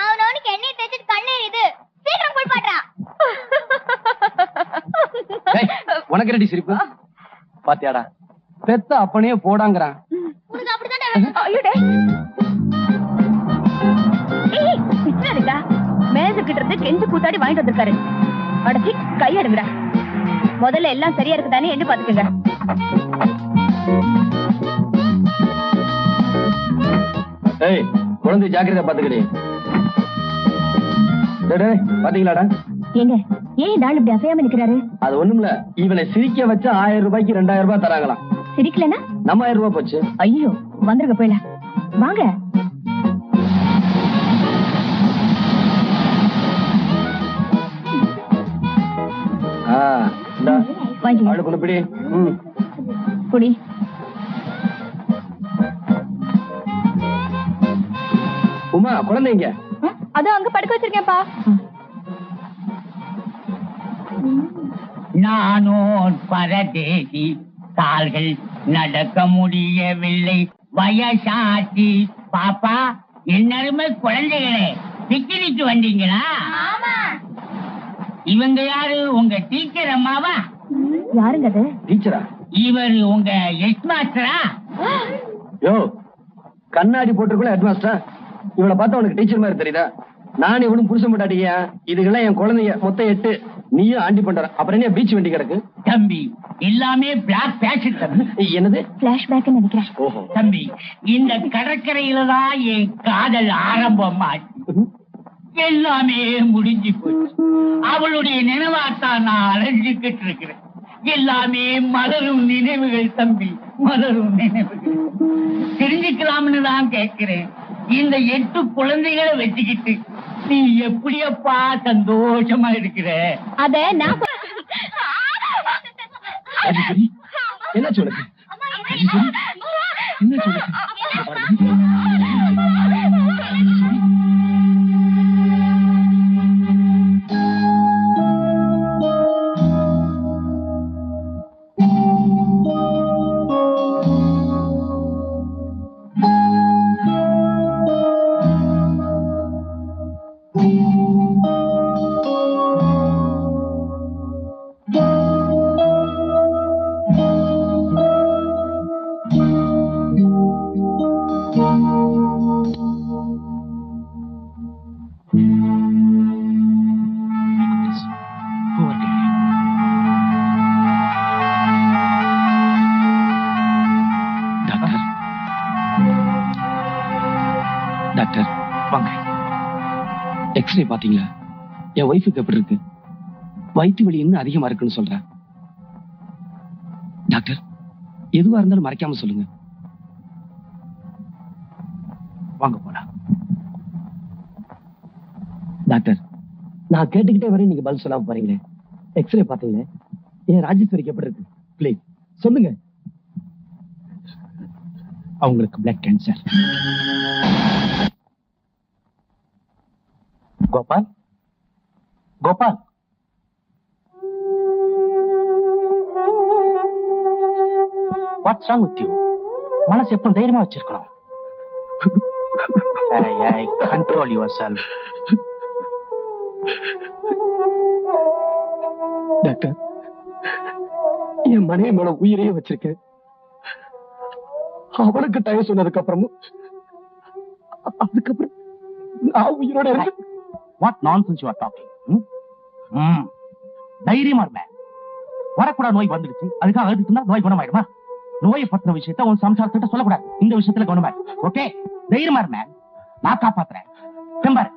அவனுக்கு எண்ணெய் தேய்ச்சிட்டு கண்ணு இது சீக்கிரம் போய் பாடுறா. உனக்கு ரெடி சிரிப்பு பாத்தியாடா? பெத்த அப்பனையே போடாங்கிறான். உனக்கு அப்படிதான் மேஜக்கிட்ட இருந்து கெஞ்சு கூத்தாடி வாங்கிட்டு வந்திருக்காரு. அடச்சி கையெடுங்கடா. முதல்ல எல்லாம் சரியா இருக்குதானே என்று பாத்துக்கங்க. ஏய், குழந்தை ஜாக்கிரதை பாத்துக்கடி. பாத்தீங்களாடா? ஏங்க ஏன் இந்த ஆள் இப்படி அசையாம நிக்கிறாரு? அது ஒண்ணுமில்ல, இவனை சிரிக்க வச்சா 1000 ரூபாய்க்கு 2000 ரூபாய் தராங்களாம். சிரிக்கலனா நம்ம 1000 ரூபாய் போச்சு. ஐயோ வந்துருங்க போயிடலாம் வாங்க. ஆளு கொண்டு பிடி. குடி. உமா குழந்தைங்க அதோ அங்க படுக்க வச்சிருக்கேன்ப்பா. நானோ பரதேசி, கால்கள் நடக்க முடியவில்லை, வயசாச்சு. பாப்பா, என்னருமே குழந்தைகளே, பிக்னிக்கு வந்தீங்களா? இவங்க யாரு? உங்க டீச்சர் அம்மாவா? யாருங்க அது? டீச்சரா? இவர் உங்க ஹெட் மாஸ்டரா? யோ, கண்ணாடி போட்டுருக்குள்ள ஹெட் மாஸ்டர். இவளை பார்த்தா உனக்கு டீச்சர் மாதிரி தெரியுதா? நான் இவனும் புருஷன் போட்டாட்டியா? இதுக்கெல்லாம் என் குழந்தைங்க மொத்தம் 8. நீயும் ஆண்டி பண்ற. அப்புறம் என்ன பீச் வண்டி கிடக்கு? தம்பி, எல்லாமே பிளாக் பேஷன் தம்பி. என்னது பிளாஷ்பேக் நினைக்கிறேன். ஓஹோ. தம்பி, இந்த கடற்கரையில தான் என் காதல் ஆரம்பமாச்சு. எல்லாமே முடிஞ்சு போச்சு. அவளுடைய நினைவாத்தான் நான் அலைஞ்சுக்கிட்டு இருக்கிறேன். எல்லாமே மலரும் நினைவுகள் தம்பி, மலரும் நினைவுகள். தெரிஞ்சுக்கலாம்னு தான் கேட்கிறேன். இந்த 8 குழந்தைகளை வச்சுக்கிட்டு நீ எப்படியப்பா சந்தோஷமா இருக்கிற? அத நான் என்ன சொல்லுங்க? என்ன சொல்லுங்க? டாக்டர் வாங்க. எக்ஸ்ரே பாத்தீங்களா? என் ஒய்ஃபுக்கு எப்படி இருக்கு? வயிற்று வலி இன்னும் அதிகமா இருக்குன்னு சொல்றேன். டாக்டர், எதுவா இருந்தாலும் மறைக்காம சொல்லுங்க. வாங்க போலாம். டாக்டர், நான் கேட்டுக்கிட்டே வரேன், நீங்க பதில் சொல்லாம போறீங்களே. எக்ஸ்ரே பாத்தீங்களே, என் ராஜேஸ்வரிக்கு எப்படி இருக்கு? ப்ளீஸ் சொல்லுங்க. அவங்களுக்கு blood cancer. Gopal, Gopal, what's wrong with you? மனசு எப்ப தைரியமா வச்சிருக்கணும். Control your self. டாக்டர், என் மனைவி மேல உயிரையே வச்சிருக்கேன். அவளுக்கு டைம் சொன்னதுக்கு அப்புறமும் அதுக்கப்புறம் நான் உயிரோட இருக்கேன். What nonsense you are talking? தைரியமா இருந்த. வரக்கூடாத நோய் வந்துடுச்சு, அதுக்காக அழுதுட்டு இருந்தா நோய் குணமாயிடுமா? நோயை பத்தின விஷயத்த உன் சம்சாரத்திட்ட சொல்லக்கூடாது. இந்த விஷயத்துல கவனமா இரு. ஓகே, தைரியமா இருந்த. நான் காப்பாத்துறேன். செம்பாரு.